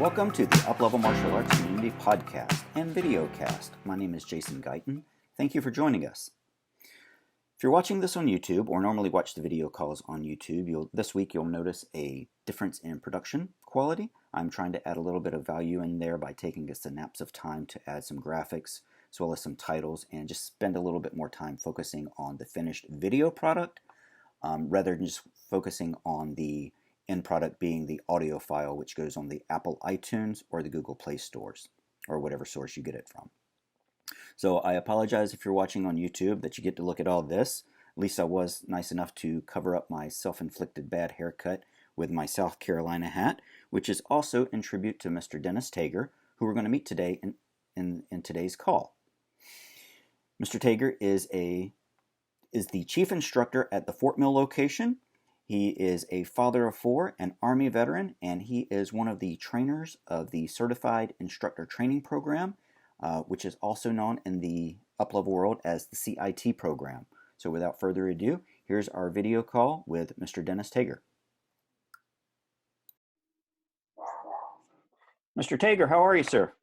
Welcome to the UpLevel Martial Arts Community Podcast and VideoCast. My name is Jason Guyton. Thank you for joining us. If you're watching this on YouTube or normally watch the video calls on YouTube, this week you'll notice a difference in production quality. I'm trying to add a little bit of value in there by taking a synapse of time to add some graphics as well as some titles and just spend a little bit more time focusing on the finished video product rather than just focusing on the end product being the audio file which goes on the Apple iTunes or the Google Play stores or whatever source you get it from. So I apologize if you're watching on YouTube that you get to look at all this. At least I was nice enough to cover up my self-inflicted bad haircut with my South Carolina hat, which is also in tribute to Mr. Dennis Tager, who we're going to meet today in today's call. Mr. Tager is the chief instructor at the Fort Mill location. He is a father of four, an Army veteran, and he is one of the trainers of the Certified Instructor Training program, which is also known in the UpLevel world as the CIT program. So without further ado, here's our video call with Mr. Dennis Tager. Mr. Tager, how are you, sir?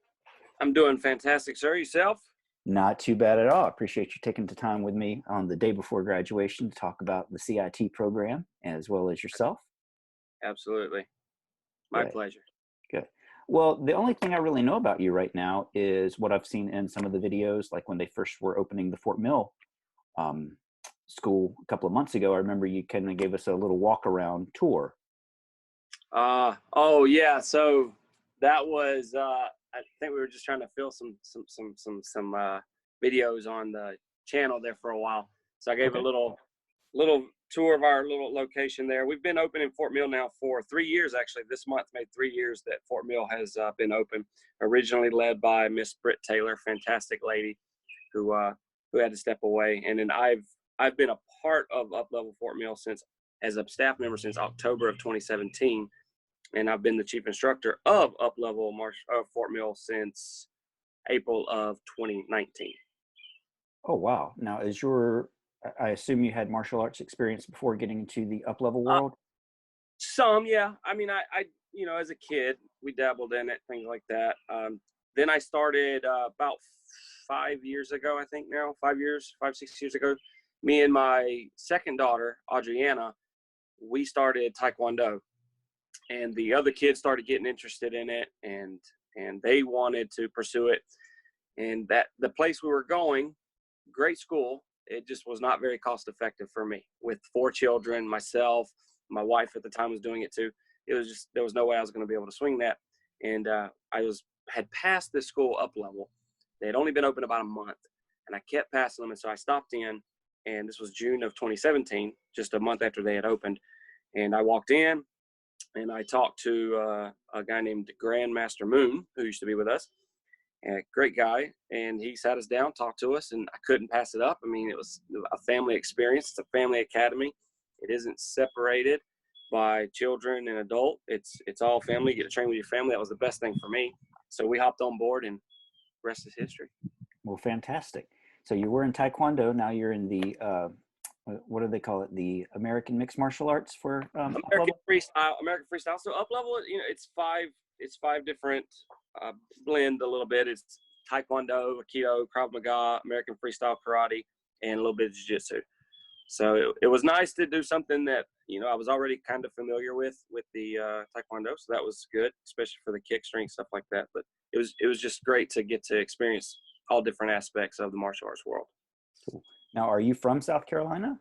I'm doing fantastic, sir. Yourself? Not too bad at all. I appreciate you taking the time with me on the day before graduation to talk about the CIT program as well as yourself. Absolutely. My pleasure. Good. Well, the only thing I really know about you right now is what I've seen in some of the videos, like when they first were opening the Fort Mill school a couple of months ago. I remember you kind of gave us a little walk around tour. Oh yeah. So that was I think we were just trying to fill some videos on the channel there for a while. So I gave a little tour of our little location there. We've been open in Fort Mill now for 3 years. Actually, this month made 3 years that Fort Mill has been open. Originally led by Miss Britt Taylor, fantastic lady, who had to step away. And then I've been a part of UpLevel Fort Mill as a staff member since October of 2017. And I've been the chief instructor of UpLevel Fort Mill since April of 2019. Oh, wow. Now, I assume you had martial arts experience before getting into the UpLevel world? Some, yeah. I mean, I as a kid, we dabbled in it, things like that. Then I started about 5 years ago, I think now, 6 years ago. Me and my second daughter, Adriana, we started Taekwondo. And the other kids started getting interested in it, and they wanted to pursue it. And that the place we were going, great school, it just was not very cost effective for me. With 4 children, myself, my wife at the time was doing it too. It was just, there was no way I was going to be able to swing that. And I had passed this school UpLevel. They had only been open about a month, and I kept passing them. And so I stopped in, and this was June of 2017, just a month after they had opened. And I walked in, and I talked to a guy named Grandmaster Moon, who used to be with us. A great guy, and he sat us down, talked to us, and I couldn't pass it up. I mean, it was a family experience. It's a family academy. It isn't separated by children and adult. It's all family. You get to train with your family. That was the best thing for me. So we hopped on board, and the rest is history. Well, fantastic. So you were in Taekwondo. Now you're in the what do they call it? The American Mixed Martial Arts for American Freestyle. So UpLevel, it's five different blend a little bit. It's Taekwondo, Aikido, Krav Maga, American Freestyle Karate, and a little bit of Jiu-Jitsu. So it was nice to do something that I was already kind of familiar with the Taekwondo. So that was good, especially for the kick strength, stuff like that. But it was just great to get to experience all different aspects of the martial arts world. Cool. Now, are you from South Carolina?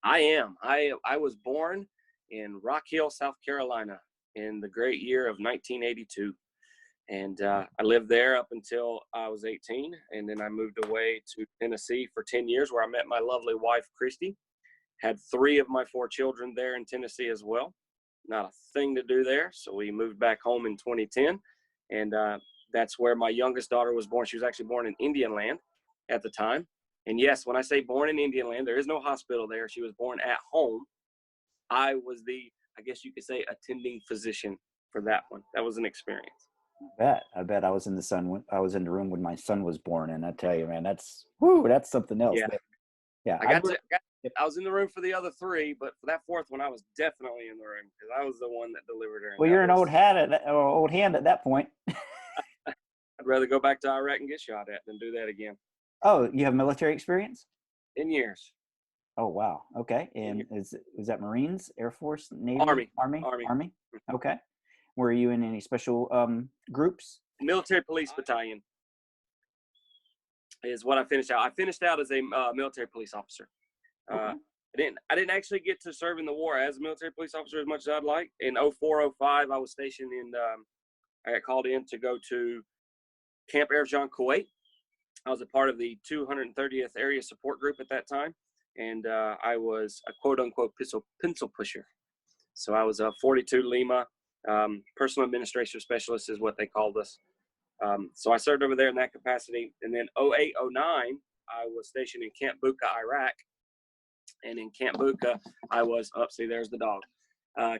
I am. I was born in Rock Hill, South Carolina in the great year of 1982. And I lived there up until I was 18. And then I moved away to Tennessee for 10 years where I met my lovely wife, Christy. Had 3 of my 4 children there in Tennessee as well. Not a thing to do there. So we moved back home in 2010. And that's where my youngest daughter was born. She was actually born in Indian Land at the time. And yes, when I say born in Indian Land, there is no hospital there. She was born at home. I was I guess you could say, attending physician for that one. That was an experience. I bet I was in the room when my son was born, and I tell you, man, that's something else. Yeah. Yeah. I got to I was in the room for the other three, but for that fourth one, I was definitely in the room because I was the one that delivered her. Well, you're an old hand at that point. I'd rather go back to Iraq and get shot at than do that again. Oh, you have military experience? In years. Oh, wow. Okay. And is that Marines, Air Force, Navy? Army. Okay. Were you in any special groups? Military Police Battalion is what I finished out. I finished out as a military police officer. Okay. I didn't actually get to serve in the war as a military police officer as much as I'd like. In 04, 05, I was stationed in, I got called in to go to Camp Erjan, Kuwait. I was a part of the 230th Area Support Group at that time, and I was a quote-unquote pencil pusher. So I was a 42 Lima personal administration specialist is what they called us. So I served over there in that capacity. And then 08, 09, I was stationed in Camp Bucca, Iraq. And in Camp Bucca, I was, see, there's the dog.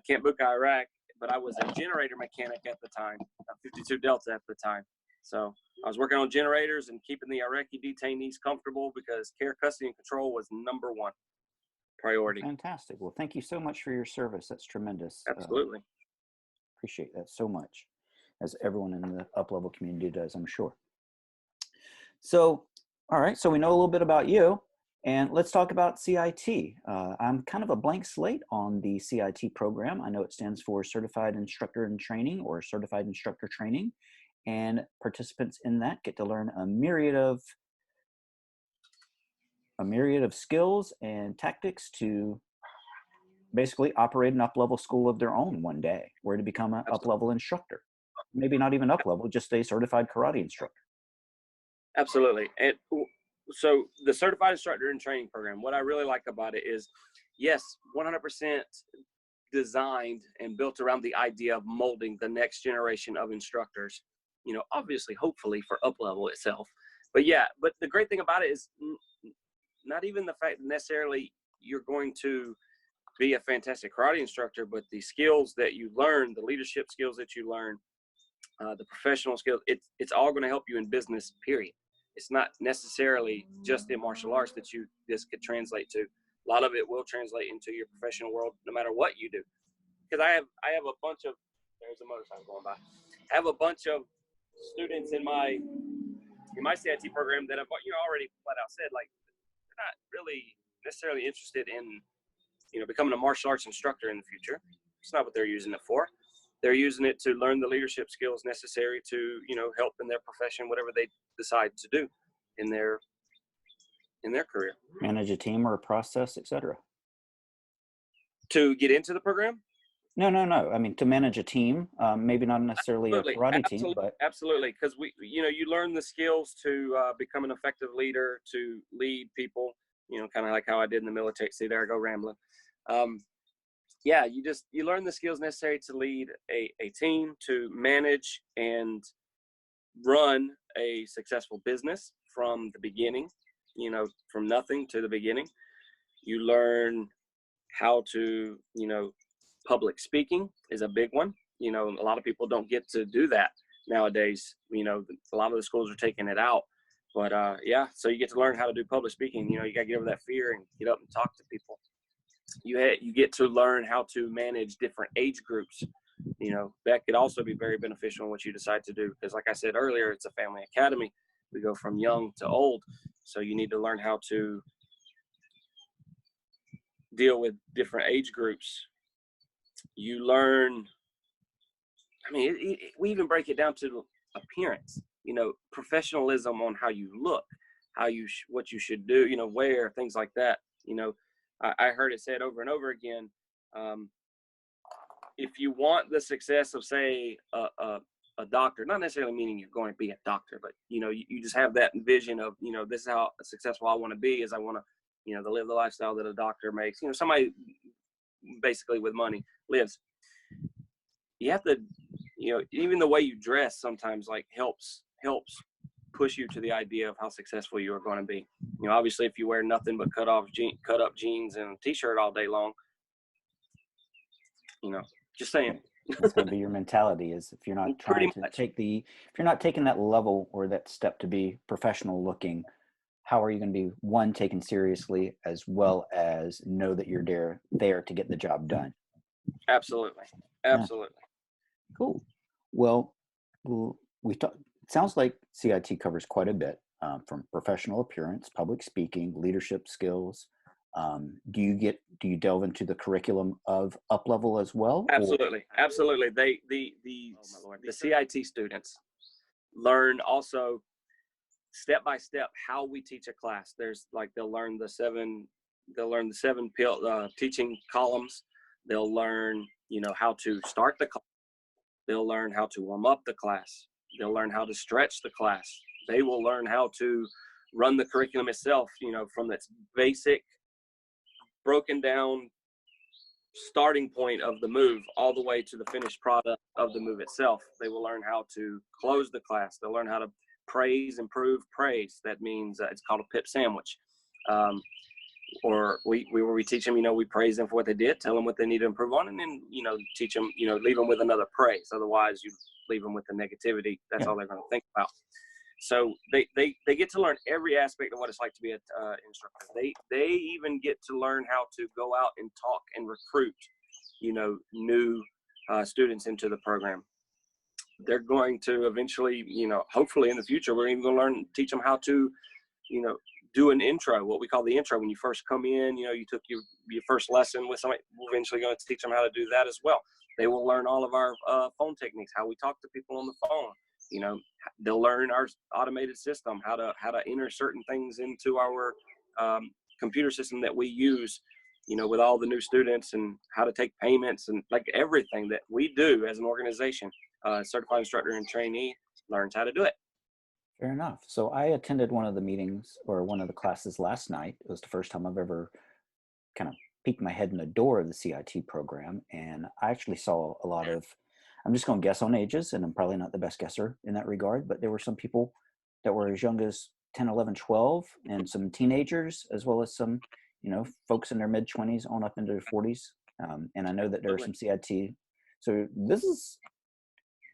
Camp Bucca, Iraq, but I was a generator mechanic at the time, a 52 Delta at the time. So I was working on generators and keeping the Iraqi detainees comfortable because care, custody, and control was number one priority. Fantastic. Well, thank you so much for your service. That's tremendous. Absolutely. Appreciate that so much, as everyone in the UpLevel community does, I'm sure. So, all right, so we know a little bit about you, and let's talk about CIT. I'm kind of a blank slate on the CIT program. I know it stands for Certified Instructor in Training or Certified Instructor Training, and participants in that get to learn a myriad of skills and tactics to basically operate an UpLevel school of their own one day, where to become an UpLevel instructor. Maybe not even UpLevel, just a certified karate instructor. Absolutely. And so the Certified Instructor in Training program, what I really like about it is, yes, 100% designed and built around the idea of molding the next generation of instructors, you know, obviously, hopefully for UpLevel itself. But yeah, but the great thing about it is not even the fact that necessarily you're going to be a fantastic karate instructor, but the skills that you learn, the leadership skills that you learn, the professional skills, it's all going to help you in business, period. It's not necessarily just in martial arts that this could translate to. A lot of it will translate into your professional world, no matter what you do. Because I have a bunch of, there's a motorcycle going by. I have a bunch of students in my CIT program that have, already flat out said, like, they're not really necessarily interested in, becoming a martial arts instructor in the future. It's not what they're using it for. They're using it to learn the leadership skills necessary to, help in their profession, whatever they decide to do in their career. Manage a team or a process, etc. To get into the program? No. I mean, to manage a team, maybe not necessarily a karate team, but absolutely, because you learn the skills to become an effective leader, to lead people. Kind of like how I did in the military. See, there I go rambling. You learn the skills necessary to lead a team, to manage and run a successful business from the beginning. From nothing to the beginning. You learn how to, public speaking is a big one. A lot of people don't get to do that nowadays. A lot of the schools are taking it out. But so you get to learn how to do public speaking. You got to get over that fear and get up and talk to people. You get to learn how to manage different age groups. That could also be very beneficial in what you decide to do. Because like I said earlier, it's a family academy. We go from young to old. So you need to learn how to deal with different age groups. You learn, we even break it down to appearance, professionalism on how you look, what you should do, wear, things like that. I heard it said over and over again. If you want the success of, say, a doctor, not necessarily meaning you're going to be a doctor, but, you just have that vision of, this is how successful I want to be, is I want to, to live the lifestyle that a doctor makes, somebody basically with money lives. You have to, even the way you dress sometimes like helps push you to the idea of how successful you are going to be. Obviously if you wear nothing but cut up jeans and a t-shirt all day long, just saying. That's going to be your mentality, is if you're not trying to if you're not taking that level or that step to be professional looking, how are you going to be, one, taken seriously, as well as know that you're there to get the job done. Absolutely. Yeah, Absolutely. cool. Well, we talked. It sounds like CIT covers quite a bit, from professional appearance, public speaking, leadership skills. Do you delve into the curriculum of UpLevel as well? Absolutely. Absolutely. The CIT students learn also step by step how we teach a class. There's like they'll learn the seven teaching columns. They'll learn, how to start the class. They'll learn how to warm up the class. They'll learn how to stretch the class. They will learn how to run the curriculum itself, from its basic broken down starting point of the move all the way to the finished product of the move itself. They will learn how to close the class. They'll learn how to praise, improve, praise. That means it's called a pip sandwich. Or we teach them, we praise them for what they did, tell them what they need to improve on, and then, teach them, leave them with another praise. Otherwise, you leave them with the negativity. That's all they're going to think about. So they get to learn every aspect of what it's like to be an instructor. They even get to learn how to go out and talk and recruit, new students into the program. They're going to eventually, hopefully in the future, we're even going to teach them how to, do an intro, what we call the intro. When you first come in, you took your first lesson with somebody. We're eventually going to teach them how to do that as well. They will learn all of our phone techniques, how we talk to people on the phone. They'll learn our automated system, how to enter certain things into our computer system that we use, with all the new students, and how to take payments, and like everything that we do as an organization. Certified Instructor and Trainee learns how to do it. Fair enough. So I attended one of the meetings or one of the classes last night. It was the first time I've ever kind of peeked my head in the door of the CIT program. And I actually saw a lot of, I'm just going to guess on ages, and I'm probably not the best guesser in that regard, but there were some people that were as young as 10, 11, 12, and some teenagers, as well as some, folks in their mid 20s on up into their 40s. And I know that there are some CIT. So this is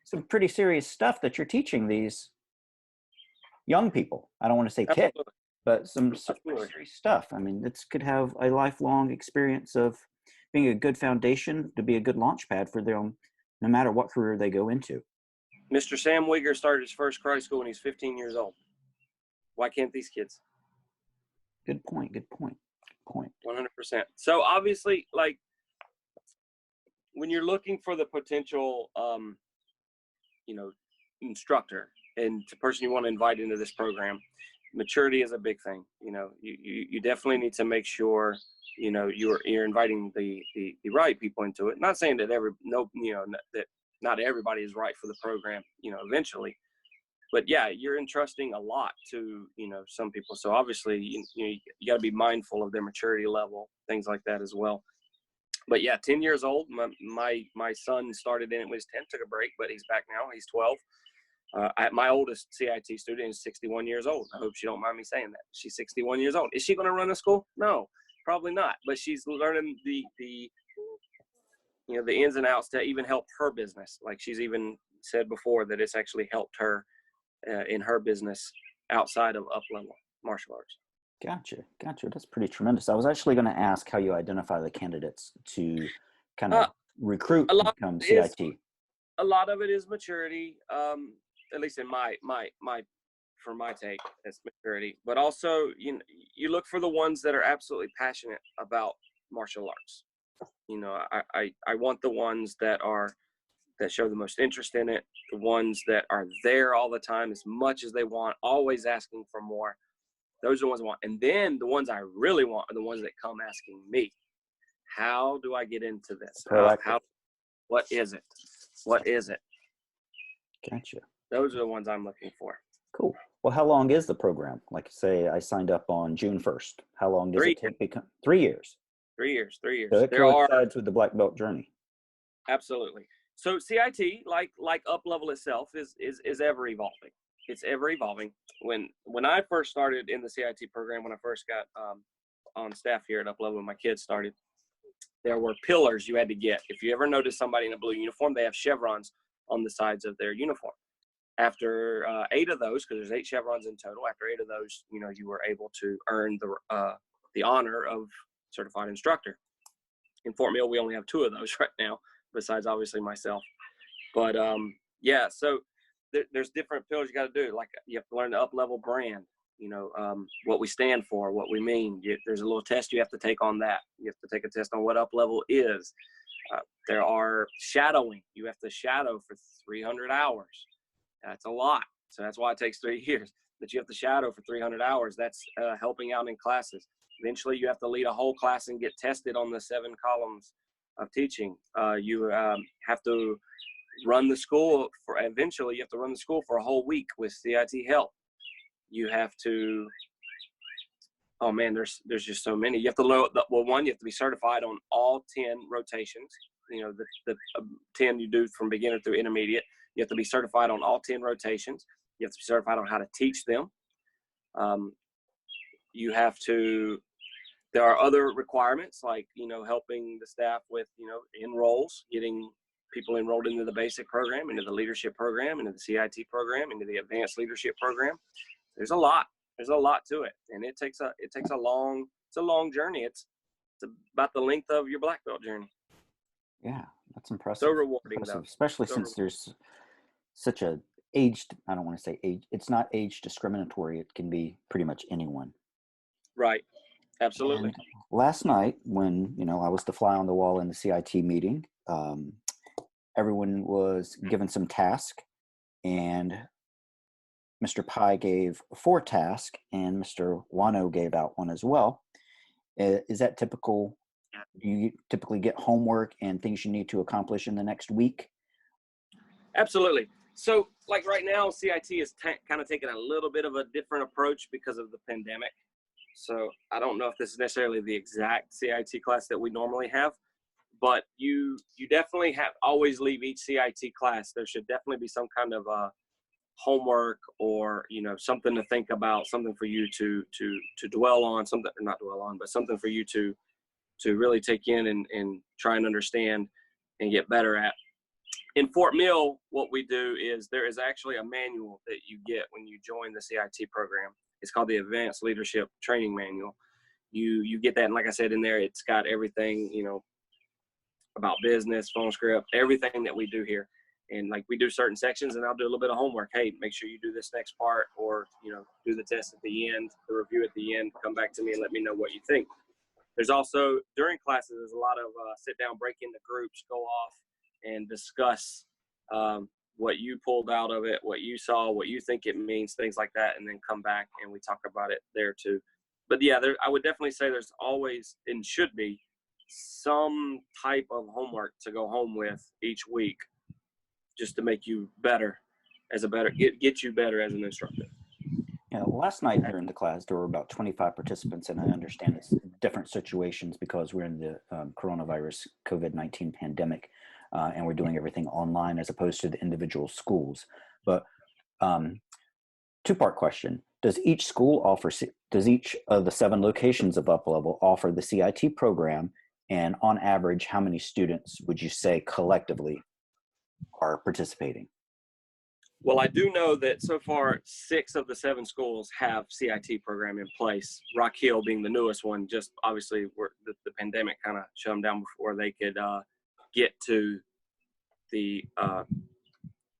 some pretty serious stuff that you're teaching these young people. I don't want to say kids, but some serious stuff. I mean, this could have a lifelong experience of being a good foundation to be a good launch pad for them, no matter what career they go into. Mr. Sam Wigger started his first karate school when he's 15 years old. Why can't these kids? Good point. 100%. So obviously, like, when you're looking for the potential, instructor and the person you want to invite into this program, maturity is a big thing. You definitely need to make sure, you're inviting the right people into it. Not saying that that not everybody is right for the program, eventually, but yeah, you're entrusting a lot to, some people. So obviously, you got to be mindful of their maturity level, things like that as well. But yeah, 10 years old. My son started in it when he was 10, took a break, but he's back now. He's 12. My oldest CIT student is 61 years old. I hope she don't mind me saying that. She's 61 years old. Is she going to run a school? No, probably not. But she's learning the ins and outs to even help her business. Like she's even said before that it's actually helped her in her business outside of UpLevel martial arts. Gotcha. That's pretty tremendous. I was actually going to ask how you identify the candidates to kind of recruit and become CIT. A lot of it is maturity. At least in my for my take, it's maturity. But also, you look for the ones that are absolutely passionate about martial arts. I want the ones that show the most interest in it, the ones that are there all the time as much as they want, always asking for more. Those are the ones I want. And then the ones I really want are the ones that come asking me, how do I get into this? What is it? Gotcha. Those are the ones I'm looking for. Cool. Well, how long is the program? Like, say I signed up on June 1st. How long does it take? 3 years. 3 years. So it coincides with the black belt journey. Absolutely. So CIT, like UpLevel itself, is ever evolving. It's ever evolving. When I first started in the CIT program, when I first got on staff here at UpLevel, when my kids started, there were pillars you had to get. If you ever notice somebody in a blue uniform, they have chevrons on the sides of their uniform. After 8 of those, because there's 8 chevrons in total, after 8 of those, you were able to earn the honor of certified instructor. In Fort Mill, we only have 2 of those right now, besides obviously myself. But yeah, so there's different pillars you got to do. Like you have to learn the UpLevel brand, what we stand for, what we mean. There's a little test you have to take on that. You have to take a test on what UpLevel is. There are shadowing. You have to shadow for 300 hours. That's a lot. So that's why it takes 3 years. But you have to shadow for 300 hours. That's helping out in classes. Eventually, you have to lead a whole class and get tested on the 7 columns of teaching. You have to run the school eventually you have to run the school for a whole week with CIT help. You have to, oh man, there's just so many. You have to you have to be certified on all 10 rotations. The 10 you do from beginner through intermediate. You have to be certified on all 10 rotations. You have to be certified on how to teach them. There are other requirements like, helping the staff with, enrolls, getting people enrolled into the basic program, into the leadership program, into the CIT program, into the advanced leadership program. There's a lot to it. And it's a long journey. It's about the length of your black belt journey. Yeah, that's impressive. So rewarding, though. Especially since there's such a I don't want to say age, it's not age discriminatory. It can be pretty much anyone. Right. Absolutely. And last night when, I was the fly on the wall in the CIT meeting, everyone was given some task, and Mr. Pai gave 4 tasks and Mr. Wano gave out 1 as well. Is that typical? Do you typically get homework and things you need to accomplish in the next week? Absolutely. So like right now, CIT is kind of taking a little bit of a different approach because of the pandemic. So I don't know if this is necessarily the exact CIT class that we normally have, but you definitely always leave each CIT class. There should definitely be some kind of homework or, something to think about, something for you to dwell on, something, or not dwell on, but something for you to really take in and try and understand and get better at. In Fort Mill, what we do is there is actually a manual that you get when you join the CIT program. It's called the Advanced Leadership Training Manual. You get that, and like I said, in there, it's got everything, about business, phone script, everything that we do here. And like we do certain sections, and I'll do a little bit of homework. Hey, make sure you do this next part, or do the test at the end, the review at the end. Come back to me and let me know what you think. There's also during classes, there's a lot of sit down, break into groups, go off and discuss what you pulled out of it, what you saw, what you think it means, things like that, and then come back and we talk about it there too. But yeah, I would definitely say there's always and should be some type of homework to go home with each week, just to make you better get you better as an instructor. Yeah, last night during the class, there were about 25 participants, and I understand it's different situations because we're in the coronavirus COVID-19 pandemic, and we're doing everything online as opposed to the individual schools. But 2-part question: does each of the 7 locations of UpLevel offer the CIT program? And on average, how many students would you say collectively are participating? Well, I do know that so far 6 of the 7 schools have CIT program in place. Rock Hill being the newest one, just obviously the pandemic kind of shut them down before they could get to the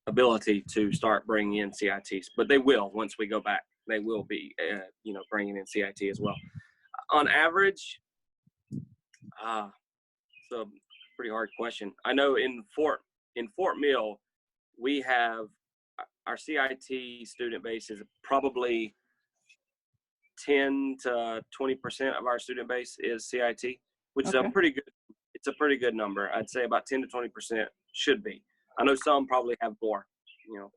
ability to start bringing in CITs. But they will, once we go back, they will be, bringing in CIT as well. On average, it's a pretty hard question. I know in Fort Mill, we have our CIT student base is probably 10 to 20% of our student base is CIT, which is a pretty good number. I'd say about 10 to 20% should be. I know some probably have more.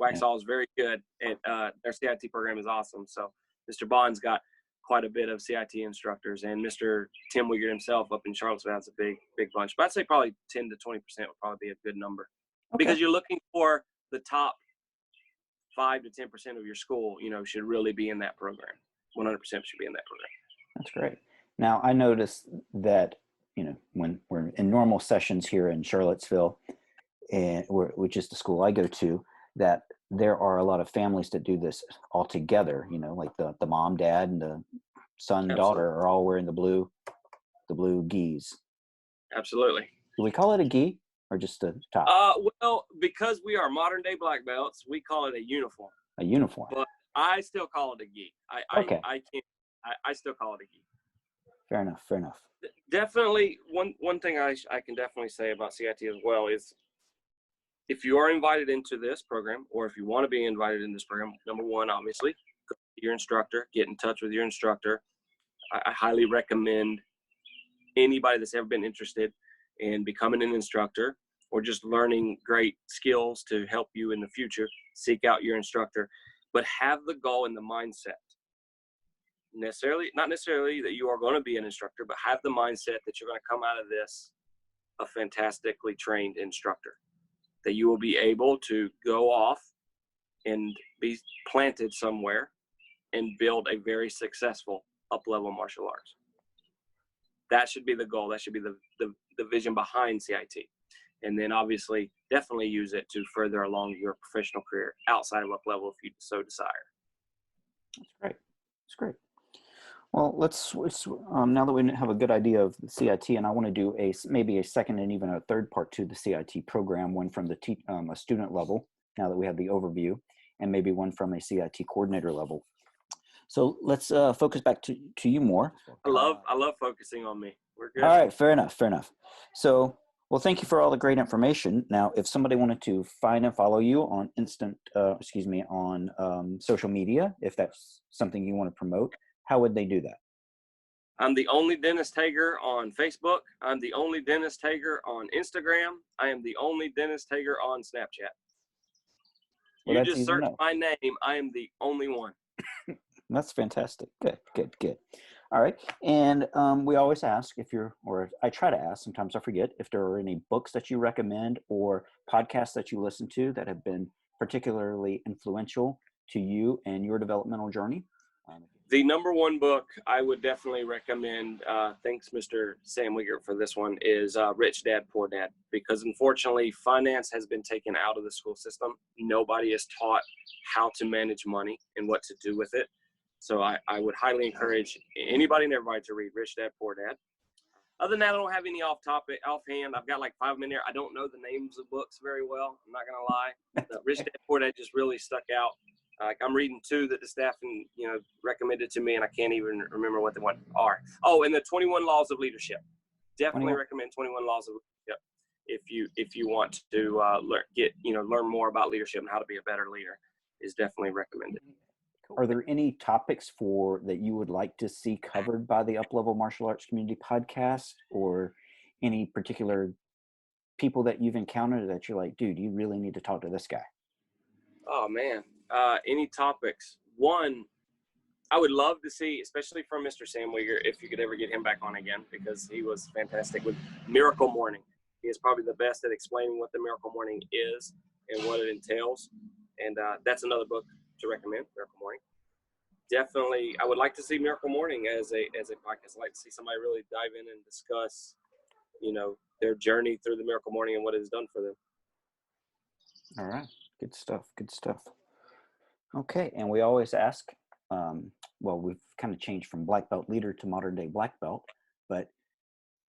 Waxhaw is very good, and their CIT program is awesome. So Mr. Bond's got quite a bit of CIT instructors, and Mr. Tim Wiegert himself up in Charlottesville has a big bunch. But I'd say probably 10 to 20% would probably be a good number, because you're looking for the top 5 to 10% of your school, should really be in that program. 100% should be in that program. That's great. Now, I noticed that, when we're in normal sessions here in Charlottesville, which is the school I go to, that there are a lot of families that do this all together, you know, like the mom, dad, and the son, Absolutely. daughter are all wearing the blue gis. Absolutely. Do we call it a gi or just a top? Well, because we are modern day black belts, we call it a uniform. A uniform. But I still call it a gi. Okay. I still call it a gi. Fair enough. Fair enough. Definitely, one thing I can definitely say about CIT as well is, if you are invited into this program, or if you want to be invited in this program, number one, obviously, go to your instructor, get in touch with your instructor. I highly recommend anybody that's ever been interested in becoming an instructor or just learning great skills to help you in the future, seek out your instructor, but have the goal and the mindset. Not necessarily that you are going to be an instructor, but have the mindset that you're going to come out of this a fantastically trained instructor, that you will be able to go off and be planted somewhere and build a very successful up-level martial arts. That should be the goal. That should be the vision behind CIT. And then obviously definitely use it to further along your professional career outside of up-level if you so desire. That's great. That's great. Well, let's now that we have a good idea of the CIT, and I want to do maybe a second and even a third part to the CIT program, one from the a student level, now that we have the overview, and maybe one from a CIT coordinator level. So let's focus back to you more. I love focusing on me. We're good. All right, fair enough, fair enough. So, well, thank you for all the great information. Now, if somebody wanted to find and follow you on social media, if that's something you want to promote, how would they do that? I'm the only Dennis Tager on Facebook. I'm the only Dennis Tager on Instagram. I am the only Dennis Tager on Snapchat. Well, you just search my name. I am the only one. That's fantastic. Good. All right. And we always ask I try to ask, sometimes I forget, if there are any books that you recommend or podcasts that you listen to that have been particularly influential to you and your developmental journey. The number one book I would definitely recommend, thanks Mr. Sam Wigert for this one, is Rich Dad, Poor Dad. Because unfortunately, finance has been taken out of the school system. Nobody is taught how to manage money and what to do with it. So I would highly encourage anybody and everybody to read Rich Dad, Poor Dad. Other than that, I don't have any offhand. I've got like 5 in there. I don't know the names of books very well. I'm not going to lie. Rich Dad, Poor Dad just really stuck out. I'm reading 2 that the staff recommended to me, and I can't even remember what they are. Oh, and the 21 Laws of Leadership. Definitely recommend 21 Laws of Leadership if you want to learn more about leadership and how to be a better leader. Is definitely recommended. Are there any topics that you would like to see covered by the UpLevel Martial Arts Community Podcast, or any particular people that you've encountered that you're like, dude, you really need to talk to this guy? Oh man. Any topics? One, I would love to see, especially from Mr. Sam Wigert, if you could ever get him back on again, because he was fantastic with Miracle Morning. He is probably the best at explaining what the Miracle Morning is and what it entails. And that's another book to recommend, Miracle Morning. Definitely, I would like to see Miracle Morning as a podcast. I'd like to see somebody really dive in and discuss, their journey through the Miracle Morning and what it has done for them. All right. Good stuff. Okay. And we always ask, we've kind of changed from black belt leader to modern day black belt, but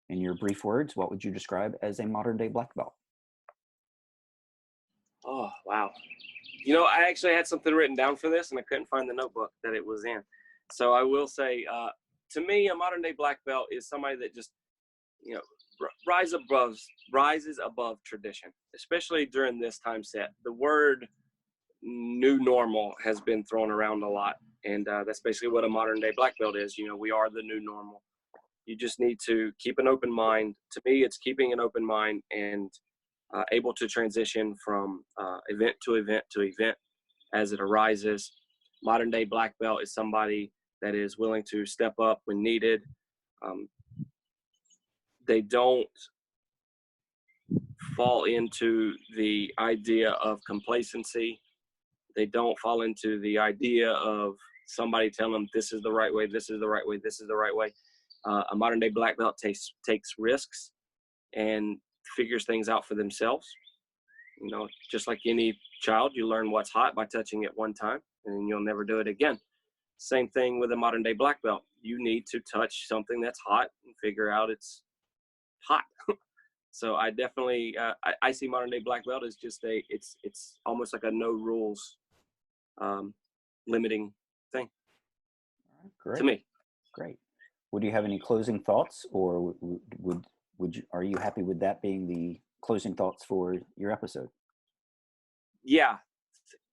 in your brief words, what would you describe as a modern day black belt? Oh, wow. I actually had something written down for this and I couldn't find the notebook that it was in. So I will say, to me, a modern day black belt is somebody that just, rises above tradition, especially during this time set. The word new normal has been thrown around a lot. And that's basically what a modern day black belt is. We are the new normal. You just need to keep an open mind. To me, it's keeping an open mind and able to transition from event to event as it arises. Modern day black belt is somebody that is willing to step up when needed. They don't fall into the idea of complacency. They don't fall into the idea of somebody telling them this is the right way, this is the right way, this is the right way. A modern day black belt takes risks and figures things out for themselves. Just like any child, you learn what's hot by touching it one time, and you'll never do it again. Same thing with a modern day black belt. You need to touch something that's hot and figure out it's hot. So I definitely, I see modern day black belt as just it's almost like a no rules limiting thing. Great. To me. Great. Would you have any closing thoughts, or are you happy with that being the closing thoughts for your episode? Yeah,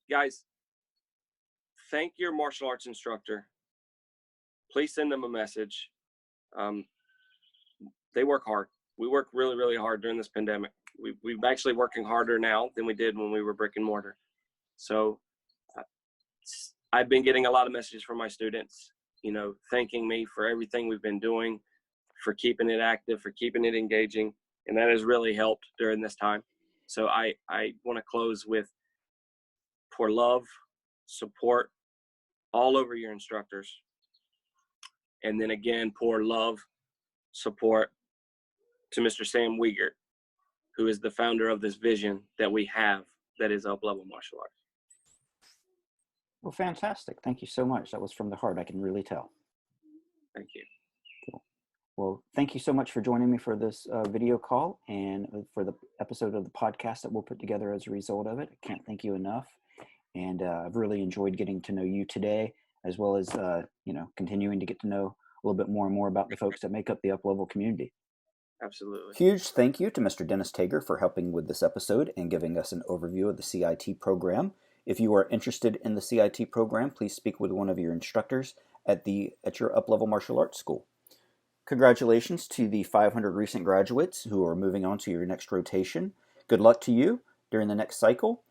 guys, thank your martial arts instructor. Please send them a message. They work hard. We work really, really hard during this pandemic. We've actually working harder now than we did when we were brick and mortar. So I've been getting a lot of messages from my students, thanking me for everything we've been doing, for keeping it active, for keeping it engaging. And that has really helped during this time. So I want to close with pour love, support all over your instructors. And then again, pour love, support to Mr. Sam Wiegert, who is the founder of this vision that we have that is UpLevel Martial Arts. Well, fantastic. Thank you so much. That was from the heart. I can really tell. Thank you. Cool. Well, thank you so much for joining me for this video call and for the episode of the podcast that we'll put together as a result of it. I can't thank you enough. And I've really enjoyed getting to know you today, as well as, continuing to get to know a little bit more and more about the folks that make up the UpLevel community. Absolutely. Huge thank you to Mr. Dennis Tager for helping with this episode and giving us an overview of the CIT program. If you are interested in the CIT program, please speak with one of your instructors at your UpLevel Martial Arts School. Congratulations to the 500 recent graduates who are moving on to your next rotation. Good luck to you during the next cycle.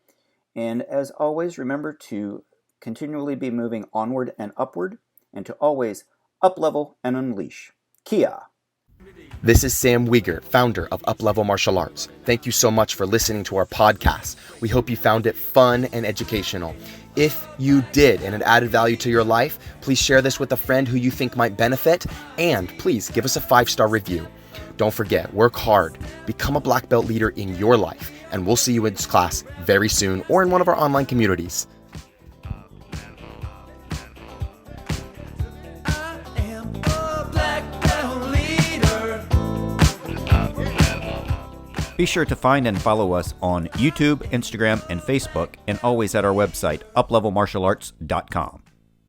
And as always, remember to continually be moving onward and upward, and to always uplevel and unleash. Kia! This is Sam Wiegert, founder of UpLevel Martial Arts. Thank you so much for listening to our podcast. We hope you found it fun and educational. If you did and it added value to your life, please share this with a friend who you think might benefit, and please give us a 5-star review. Don't forget, work hard, become a black belt leader in your life, and we'll see you in class very soon or in one of our online communities. Be sure to find and follow us on YouTube, Instagram, and Facebook, and always at our website, uplevelmartialarts.com.